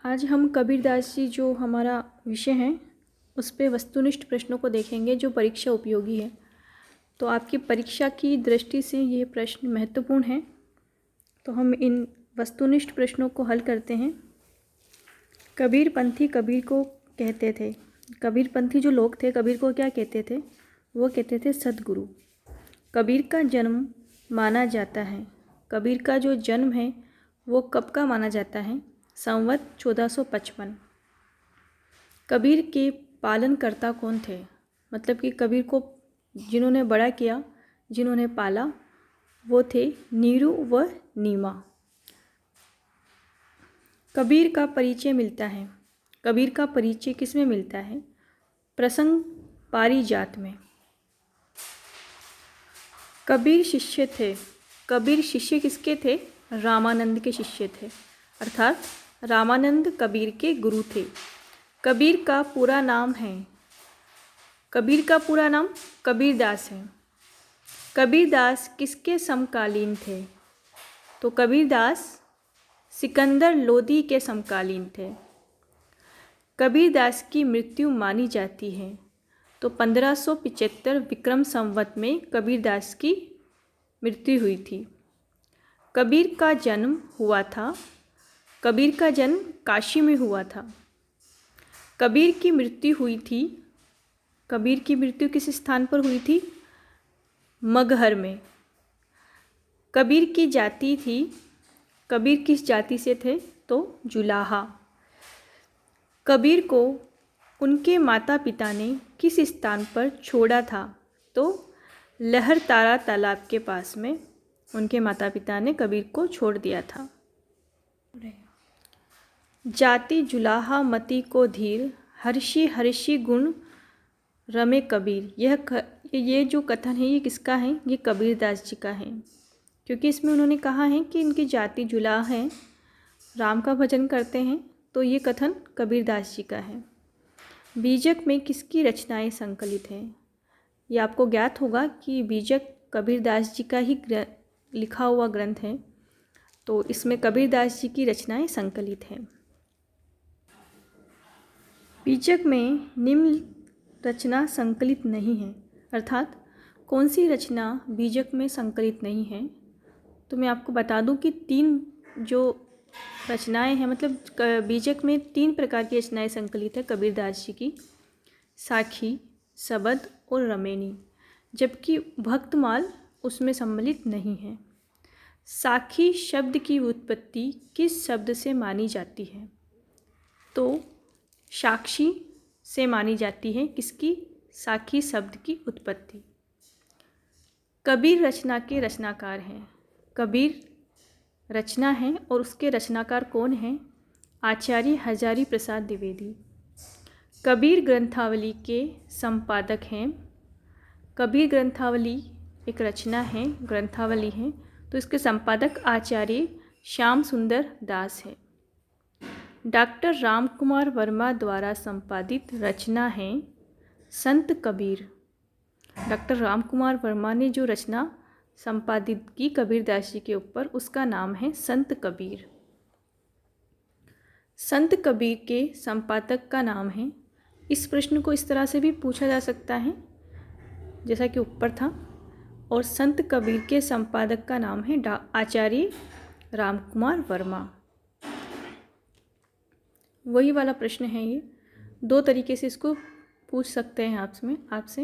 आज हम कबीरदास जी जो हमारा विषय है उस पे वस्तुनिष्ठ प्रश्नों को देखेंगे जो परीक्षा उपयोगी है। तो आपकी परीक्षा की दृष्टि से ये प्रश्न महत्वपूर्ण हैं। तो हम इन वस्तुनिष्ठ प्रश्नों को हल करते हैं। कबीरपंथी कबीर को कहते थे, कबीरपंथी जो लोग थे कबीर को क्या कहते थे? वो कहते थे सद्गुरु। कबीर का जन्म माना जाता है, कबीर का जो जन्म है वो कब का माना जाता है? संवत 1455। कबीर के पालनकर्ता कौन थे? मतलब कि कबीर को जिन्होंने बड़ा किया, जिन्होंने पाला, वो थे नीरू व नीमा। कबीर का परिचय मिलता है, कबीर का परिचय किस में मिलता है? प्रसंग पारिजात में। कबीर शिष्य थे, कबीर शिष्य किसके थे? रामानंद के शिष्य थे, अर्थात रामानंद कबीर के गुरु थे। कबीर का पूरा नाम है, कबीर का पूरा नाम कबीरदास है। कबीरदास किसके समकालीन थे? तो कबीरदास सिकंदर लोदी के समकालीन थे। कबीरदास की मृत्यु मानी जाती है, तो 1575 विक्रम संवत में कबीरदास की मृत्यु हुई थी। कबीर का जन्म हुआ था, कबीर का जन्म काशी में हुआ था। कबीर की मृत्यु हुई थी, कबीर की मृत्यु किस स्थान पर हुई थी? मगहर में। कबीर की जाति थी, कबीर किस जाति से थे? तो जुलाहा। कबीर को उनके माता पिता ने किस स्थान पर छोड़ा था? तो लहरतारा तालाब के पास में उनके माता पिता ने कबीर को छोड़ दिया था। जाति जुलाहा मति को धीर, हर्षि हर्षि गुण रमे कबीर। ये जो कथन है ये किसका है? ये कबीरदास जी का है, क्योंकि इसमें उन्होंने कहा है कि इनकी जाति जुलाहा है, राम का भजन करते हैं। तो ये कथन कबीरदास जी का है। बीजक में किसकी रचनाएं संकलित हैं? ये आपको ज्ञात होगा कि बीजक कबीरदास जी का ही लिखा हुआ ग्रंथ है, तो इसमें कबीरदास जी की रचनाएं संकलित हैं। बीजक में निम्न रचना संकलित नहीं है, अर्थात कौन सी रचना बीजक में संकलित नहीं है? तो मैं आपको बता दूं कि 3 जो रचनाएं हैं, मतलब बीजक में 3 प्रकार की रचनाएं संकलित है कबीरदास जी की, साखी, सबद और रमेनी, जबकि भक्तमाल उसमें सम्मिलित नहीं है। साखी शब्द की उत्पत्ति किस शब्द से मानी जाती है? तो साक्षी से मानी जाती है। किसकी? साखी शब्द की उत्पत्ति। कबीर रचना के रचनाकार हैं, कबीर रचना है और उसके रचनाकार कौन हैं? आचार्य हजारी प्रसाद द्विवेदी। कबीर ग्रंथावली के संपादक हैं। कबीर ग्रंथावली एक रचना है, ग्रंथावली है, तो इसके संपादक आचार्य श्याम सुंदर दास है। डॉक्टर रामकुमार वर्मा द्वारा संपादित रचना है संत कबीर। डॉक्टर रामकुमार वर्मा ने जो रचना संपादित की कबीरदास जी के ऊपर, उसका नाम है संत कबीर। संत कबीर के संपादक का नाम है। इस प्रश्न को इस तरह से भी पूछा जा सकता है जैसा कि ऊपर था, और संत कबीर के संपादक का नाम है आचार्य रामकुमार वर्मा। वही वाला प्रश्न है ये, 2 तरीके से इसको पूछ सकते हैं आपसे।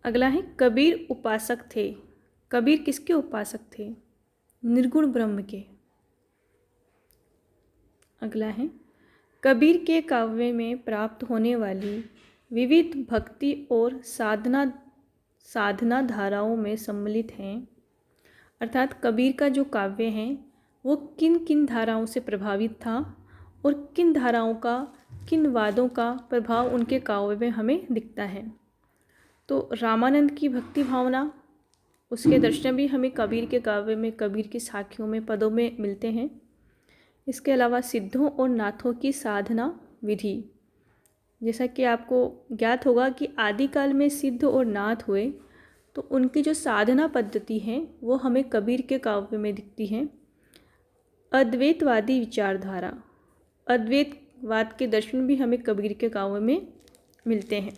अगला है कबीर उपासक थे। कबीर किसके उपासक थे? निर्गुण ब्रह्म के। अगला है कबीर के काव्य में प्राप्त होने वाली विविध भक्ति और साधना धाराओं में सम्मिलित हैं, अर्थात कबीर का जो काव्य है वो किन किन धाराओं से प्रभावित था और किन धाराओं का, किन वादों का प्रभाव उनके काव्य में हमें दिखता है। तो रामानंद की भक्ति भावना, उसके दर्शन भी हमें कबीर के काव्य में, कबीर की साखियों में, पदों में मिलते हैं। इसके अलावा सिद्धों और नाथों की साधना विधि, जैसा कि आपको ज्ञात होगा कि आदिकाल में सिद्ध और नाथ हुए, तो उनकी जो साधना पद्धति है वो हमें कबीर के काव्य में दिखती है। अद्वैतवादी विचारधारा, अद्वैतवाद के दर्शन भी हमें कबीर के काव्य में मिलते हैं।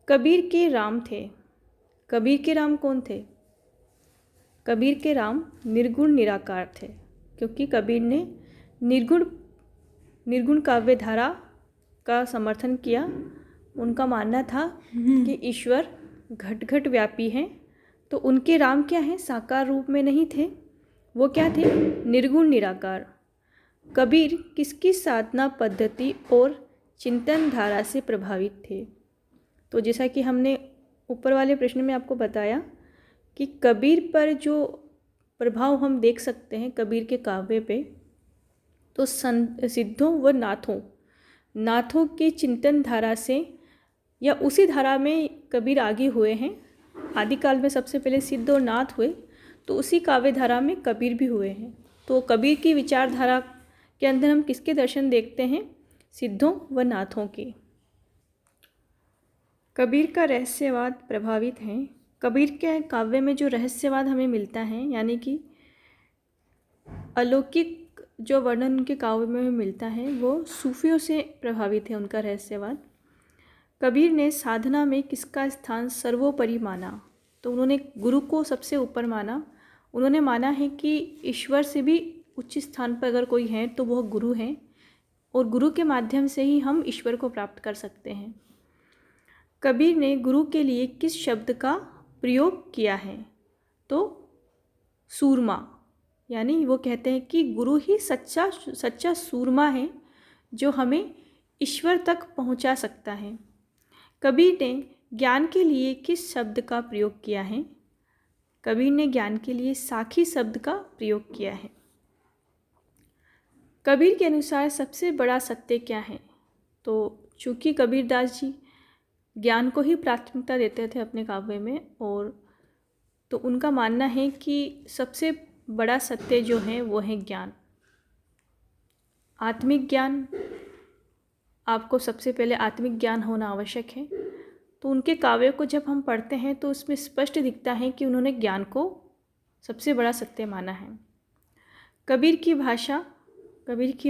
कबीर के राम थे। कबीर के राम कौन थे? कबीर के राम निर्गुण निराकार थे, क्योंकि कबीर ने निर्गुण काव्य धारा का समर्थन किया। उनका मानना था कि ईश्वर घट घट व्यापी हैं, तो उनके राम क्या हैं? साकार रूप में नहीं थे, वो क्या थे? निर्गुण निराकार। कबीर किसकी साधना पद्धति और चिंतन धारा से प्रभावित थे? तो जैसा कि हमने ऊपर वाले प्रश्न में आपको बताया कि कबीर पर जो प्रभाव हम देख सकते हैं कबीर के काव्य पे, तो सिद्धों व नाथों की चिंतन धारा से या उसी धारा में कबीर आगे हुए हैं। आदिकाल में सबसे पहले सिद्ध और नाथ हुए, तो उसी काव्य धारा में कबीर भी हुए हैं। तो कबीर की विचारधारा के अंदर हम किसके दर्शन देखते हैं? सिद्धों व नाथों के। कबीर का रहस्यवाद प्रभावित है। कबीर के काव्य में जो रहस्यवाद हमें मिलता है, यानी कि अलौकिक जो वर्णन उनके काव्य में मिलता है, वो सूफियों से प्रभावित है उनका रहस्यवाद। कबीर ने साधना में किसका स्थान सर्वोपरि माना? तो उन्होंने गुरु को सबसे ऊपर माना। उन्होंने माना है कि ईश्वर से भी उच्च स्थान पर अगर कोई है तो वह गुरु हैं, और गुरु के माध्यम से ही हम ईश्वर को प्राप्त कर सकते हैं। कबीर ने गुरु के लिए किस शब्द का प्रयोग किया है? तो सूरमा, यानी वो कहते हैं कि गुरु ही सच्चा सूरमा है जो हमें ईश्वर तक पहुंचा सकता है। कबीर ने ज्ञान के लिए किस शब्द का प्रयोग किया है? कबीर ने ज्ञान के लिए साखी शब्द का प्रयोग किया है। कबीर के अनुसार सबसे बड़ा सत्य क्या है? तो चूँकि कबीरदास जी ज्ञान को ही प्राथमिकता देते थे अपने काव्य में, और तो उनका मानना है कि सबसे बड़ा सत्य जो है वो है ज्ञान, आत्मिक ज्ञान। आपको सबसे पहले आत्मिक ज्ञान होना आवश्यक है। तो उनके काव्य को जब हम पढ़ते हैं तो उसमें स्पष्ट दिखता है कि उन्होंने ज्ञान को सबसे बड़ा सत्य माना है। कबीर की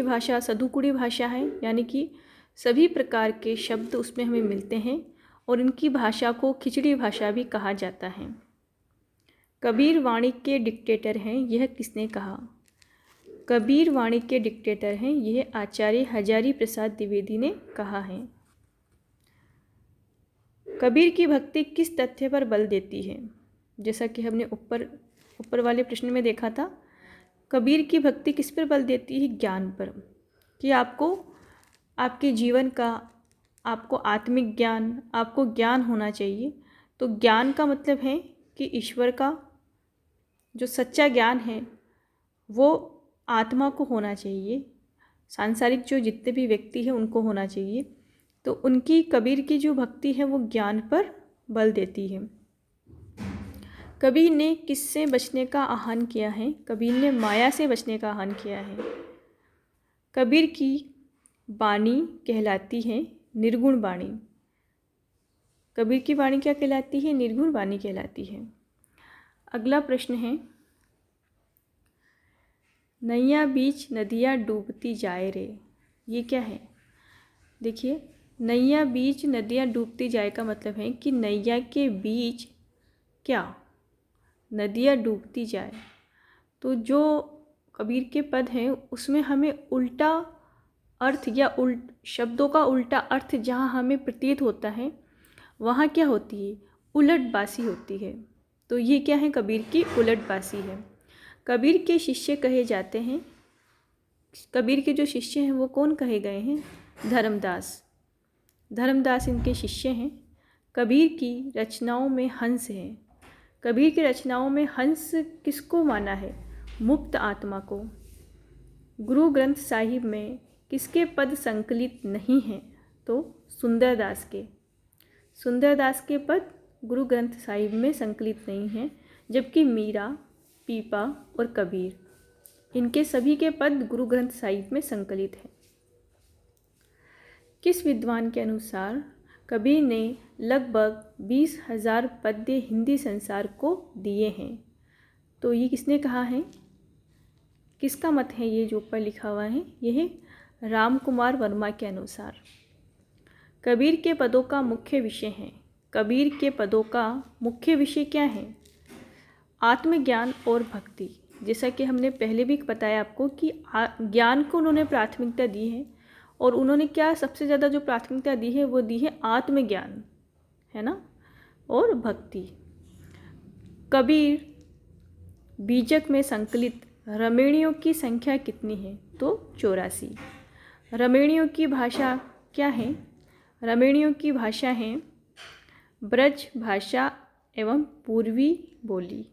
भाषा सदुकुड़ी भाषा है, यानी कि सभी प्रकार के शब्द उसमें हमें मिलते हैं, और इनकी भाषा को खिचड़ी भाषा भी कहा जाता है। कबीर वाणी के डिक्टेटर हैं, यह किसने कहा? कबीर वाणी के डिक्टेटर हैं, यह आचार्य हजारी प्रसाद द्विवेदी ने कहा है। कबीर की भक्ति किस तथ्य पर बल देती है? जैसा कि हमने ऊपर वाले प्रश्न में देखा था, कबीर की भक्ति किस पर बल देती है? ज्ञान पर, कि आपको आपके जीवन का, आपको आत्मिक ज्ञान, आपको ज्ञान होना चाहिए। तो ज्ञान का मतलब है कि ईश्वर का जो सच्चा ज्ञान है वो आत्मा को होना चाहिए, सांसारिक जो जितने भी व्यक्ति हैं उनको होना चाहिए। तो उनकी कबीर की जो भक्ति है वो ज्ञान पर बल देती है। कबीर ने किससे बचने का आह्वान किया है? कबीर ने माया से बचने का आह्वान किया है। कबीर की वाणी कहलाती है निर्गुण वाणी। कबीर की वाणी क्या कहलाती है? निर्गुण वाणी कहलाती है। अगला प्रश्न है, नैया बीच नदियाँ डूबती जाए रे, ये क्या है? देखिए, नैया बीच नदियाँ डूबती जाए का मतलब है कि नैया के बीच क्या नदियाँ डूबती जाए। तो जो कबीर के पद हैं उसमें हमें उल्टा अर्थ या शब्दों का उल्टा अर्थ जहाँ हमें प्रतीत होता है वहाँ क्या होती है? उलटबासी होती है। तो ये क्या है? कबीर की उलटबासी है। कबीर के शिष्य कहे जाते हैं। कबीर के जो शिष्य हैं वो कौन कहे गए हैं? धर्मदास इनके शिष्य हैं। कबीर की रचनाओं में हंस है। कबीर की रचनाओं में हंस किसको माना है? मुक्त आत्मा को। गुरु ग्रंथ साहिब में किसके पद संकलित नहीं हैं? तो सुंदरदास के पद गुरु ग्रंथ साहिब में संकलित नहीं हैं, जबकि मीरा, पीपा और कबीर इनके सभी के पद गुरु ग्रंथ साहिब में संकलित हैं। किस विद्वान के अनुसार कबीर ने लगभग 20,000 पद्य हिंदी संसार को दिए हैं? तो ये किसने कहा है? किसका मत है ये जो ऊपर लिखा हुआ है? यह रामकुमार वर्मा के अनुसार। कबीर के पदों का मुख्य विषय है। कबीर के पदों का मुख्य विषय क्या है? आत्मज्ञान और भक्ति। जैसा कि हमने पहले भी बताया आपको कि ज्ञान को उन्होंने प्राथमिकता दी है, और उन्होंने क्या सबसे ज़्यादा जो प्राथमिकता दी है वो दी है आत्मज्ञान, है ना, और भक्ति। कबीर बीजक में संकलित रमणियों की संख्या कितनी है? तो 84। रमणियों की भाषा क्या है? रमणियों की भाषा है ब्रज भाषा एवं पूर्वी बोली।